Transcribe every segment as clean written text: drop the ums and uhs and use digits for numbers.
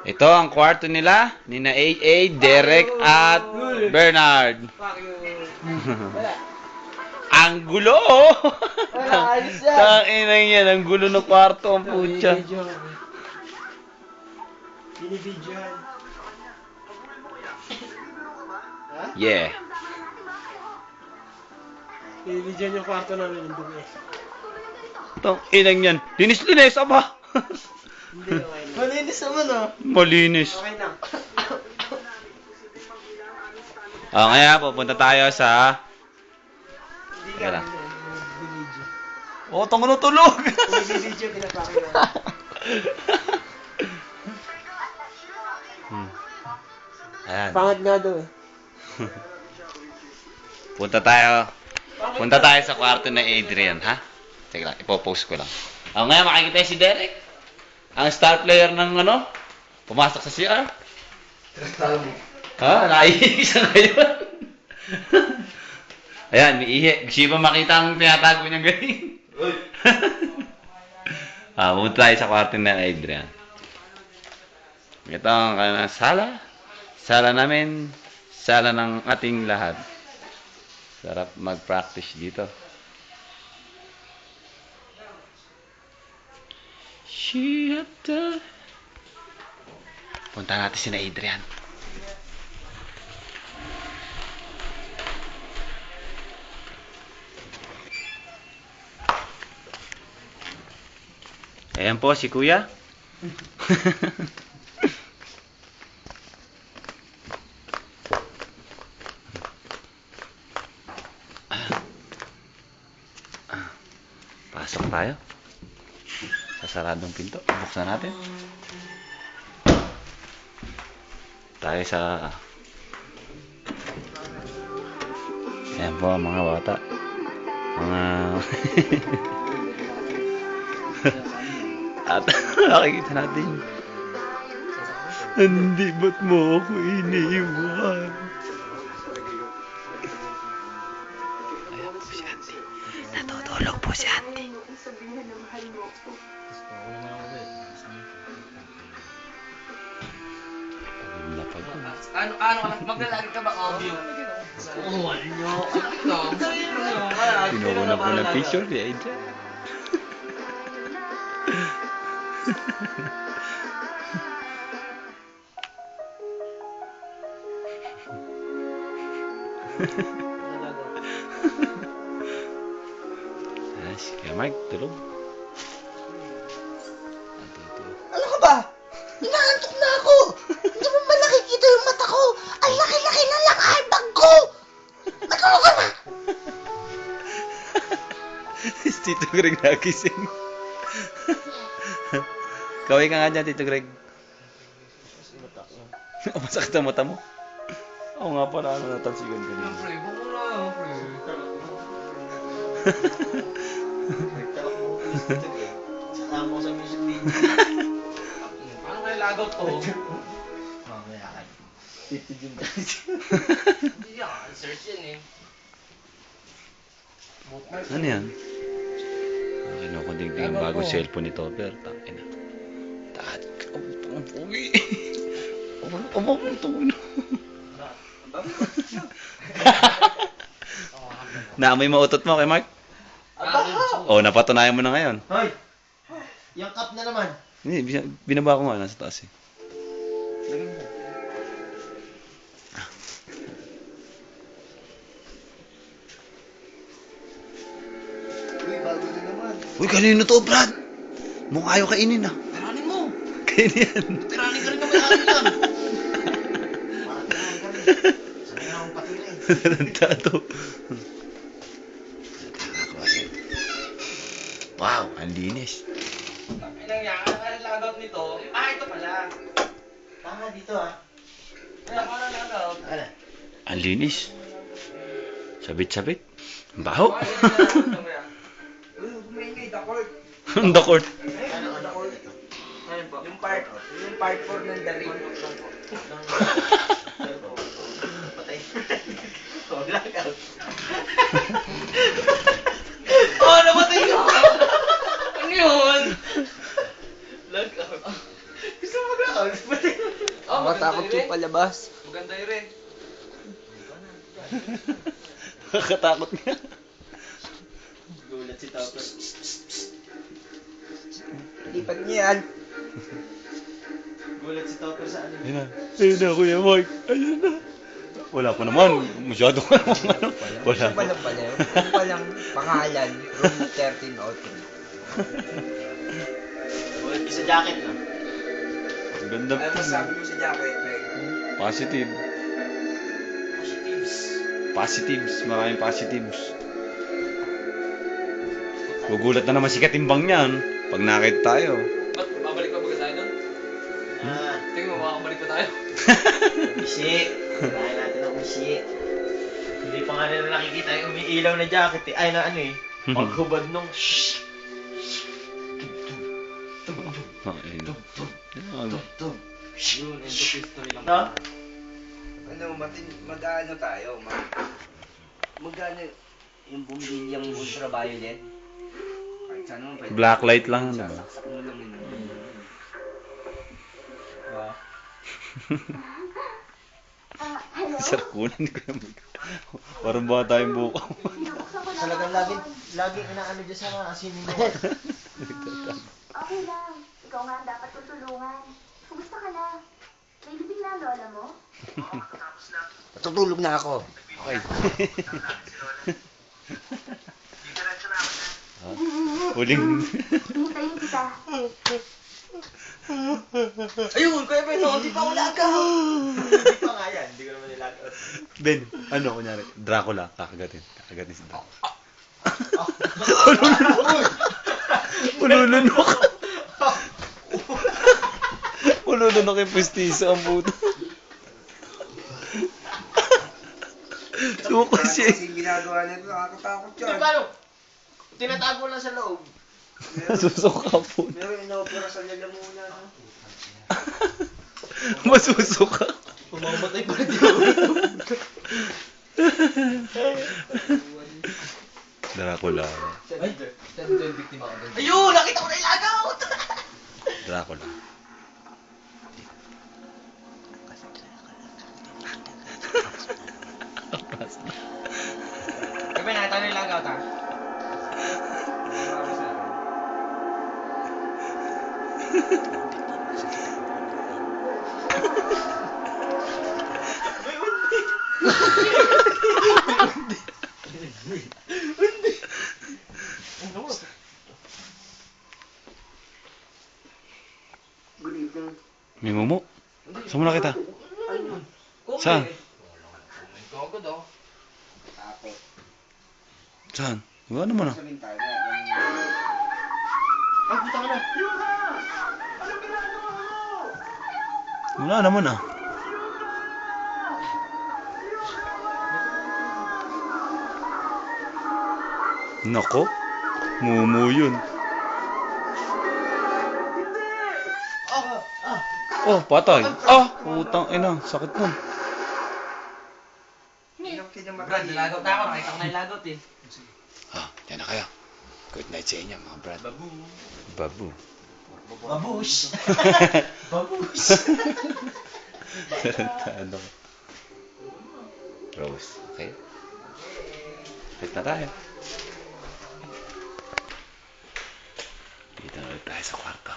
Ito ang kwarto nila, nina AA, Derek at Bernard. Ang gulo! Tanginang yan, ang gulo ng kwarto ang putya. Binibidyohan. Yeah. Binibidyohan yung kwarto namin ng dumi. Tanginang yan. Linis-linis, aba! Malinis naman oh. Malinis. Okay na. Ngayon, pupunta tayo sa... Hindi Teka ka. lang. Binibidyo. Oh, tango tulog! Binibidyo, pinapakita na. Ayan. Pangit nga daw eh. Punta tayo sa kwarto na Adrian, ha? Teka lang, ipopost ko lang. Ngayon, makikita si Derek. Ang star player ng ano? Pumasok sa CR. Ha? Naiihi siya ngayon. Ayan, miihi. Gusto ba makita ang tinatago niyang galing? Pumunta tayo sa kwarto na Adrian. Ito ang sala. Sala namin. Sala ng ating lahat. Sarap mag-practice dito. Punta natin si na Adrian. Ayan po si Kuya. Pasok tayo. Sa saradong pinto. Buksan natin. Tayo sa... Ayan po ang mga bata. Mga... At nakikita natin. Hindi ba't mo ako iniiwan? Ayan po si Auntie. Natutulog po si Auntie. Ano ka maglalagi ka ba audio? Oo, ano? Pinukunan ko ng picture si Adrian. Kaya Mike, tulog. Ano ka ba? Inaantok na ako! Hindi mo ba nakikita yung mata ko? Ang laki-laki ng lakay-bag ko! Nagkaroon ka na! Si Tito Greg nagising. Kaway ka nga dyan, Tito Greg. Masakit ang mata mo? Oo nga pala, natansigan ka niya. Pre, bukura, pre. Sasama ko sa music video. Paano kaya lagot to? Mamaya ka. Titidin tayo. Hindi yan, search yan eh. Ano yan? Kinukundig ang bagong cellphone ni Topper. Tangina. Tahat ka. Ang pugi. Ang Naamoy mautot mo kay Mark? Oh, napatunayan mo na ngayon. Hoy! Yung cup na naman. Hindi, binaba ko nga nasa taas eh. Lagyan mo. Uy, bago na naman. Uy, kanino to, Brad? Mukhang ayaw kainin ah. Tiranin mo! Kainin yan. Tiranin ka rin na may-ari yan! Parang tirahan ka rin. Sanay na akong patira eh. Taranta to. Wow, ang linis. Ay nangyari, ang lagot nito. Ito pala. Tama dito ah. Kaya ako na lagot. Ano? Ang linis. Sabit-sabit. Ang baho. Uy, may dakord. Ang dakort. Ano? Ano ko? Ayun po. Yung part 4 ng daring. Patay. Oh, blackout. Oh, namatay ka! Ano yun? Blackout. Gusto mo blackout? Patay. Nakakatakot yung palabas. Maganda yun rin. Nakakatakot nga. Gulat si Topper. Lipat niya yan. Gulat si Topper sa ano. Ayun na, Kuya Mike. Ayun na. Wala pa naman. Masyado ka naman. Wala Ano pa. lang pala yun? Ano palang pangalan? Room 13 o 3. Gulat sa jacket no? Ang ganda Ano pa. masabi mo sa jacket, Meg? Positive. Positives. Positives. Maraming positives. Gugulat na naman si Katimbang niyan. Pag nakita tayo. Ba't babalik pa baga tayo doon? Tingin mo, makakabalik pa tayo. Isi. Kailangan natin ang isi. Hindi pa nga nila nakikita yung umiilaw na jacket eh. Ay na ano eh. Paghubad nung shhh. Ayun. Yun, end of history lang. No? Ano, mag-ano tayo? Mag-ano yung bumbilyang ultraviolet? Kahit saan naman pwede. Blacklight lang. Ano. Saksak mo lang yun. Sarap kunan ko naman. Parang ba tayong buka. Talagang laging inaano dyan sa mga asin mo. Okay lang. Ikaw nga ang dapat kong tulungan. Kumusta ka na? May libing na ang lola mo? Tutulog na ako. Okay. Huling. Hintayin kita. Ayun, Kuya Ben, hindi pa ako lagaw. Hindi pa nga yan, hindi ko naman nilagaw. Ben, ano kunyari? Dracula, kakagatin. Kakagatin si Dracula. Ululunok. Ululunok yung pustiso ang puto. Suko siya. Kasi ginagawa nito, nakakatakot Hindi yun. paano? Tinatago lang sa loob. Susuka po. Pero inopera sa lalamunan. No? Masusuka. Pumamatay pa rin ako. Dracula. Ay, saan yung biktima ka doon? Ayun, nakita ko na ilagaw! Dracula. Kuya Ben, nakita ko na ilagaw ta. May mumu. Saan mo nakita? Saan? Gogo daw. Saan? Iwan naman ah. Sabihin tayo Ah, puta ka na. Wala naman ah. Nako. Mumu yun. Oh, patay. Ah, putang ina. Sakit nun. Brad, nilagaw na ako. Nakita ko na ilagaw eh. Ah, yan na kaya. Good night sa inyo mga brad. Babu. Babu. Babush. Babush. Ano? Rose. Okay? Fit na tayo. Dito na ulit tayo sa kwarto.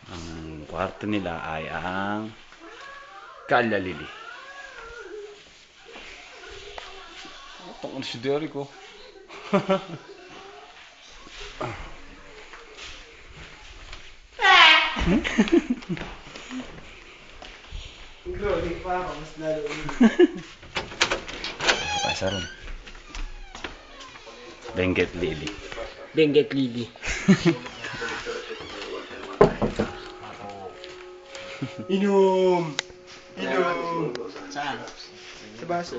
Ang kwarto nila ay ang kalalili. Tangin si Derek oh. Glory pa ako, mas lalo Pasaron. Benguet Lily. Benguet Lily. Inom! Inom! Saan? Sa baso.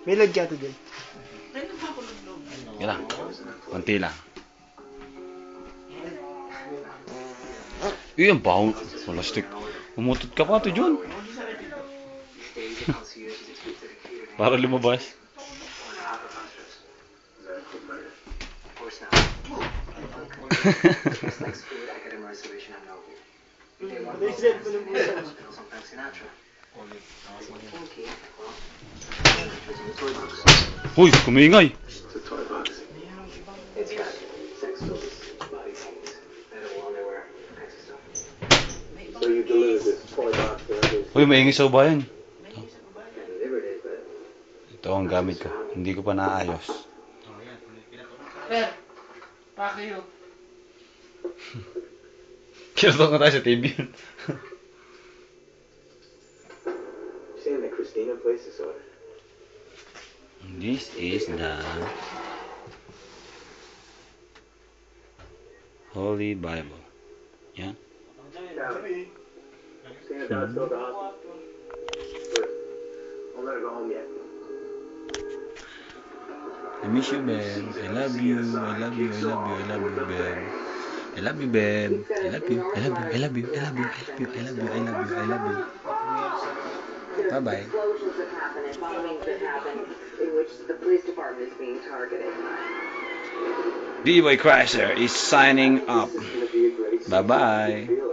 May lagyato din. Yan lang. Konti lang. Iyan, baho. Plastic. Umutot ka pa ito, John. Para lumabas. Just like food, I get a reservation at Nobu. They want some Frank Sinatra. They want kinky. Well, it's in the toy box. Uy, kumingay. It's a toy box. It's got sex toys, body paint, edible underwear, kinds of stuff. So you delivered this toy box to others. Uy, maingay sa bayan. I delivered it, but Ito ang gamit ko. Hindi ko pa naayos. Kinatok na tayo sa TV yun. saying that Christina placed this order. This is the Holy Bible. Yeah? Christina Dodd's still at the hospital. But don't let her go home yet. I miss you, babe. I love you. I love you. I love you. I love you, babe. I love you, babe. I love you. I love you. I love you. I love you. I love you. I love you. I love you. Bye-bye. Explosions that happen and bombings that happen in which the police department is being targeted. B-Boy Crasher is signing up. This is gonna be a great Bye-bye. feel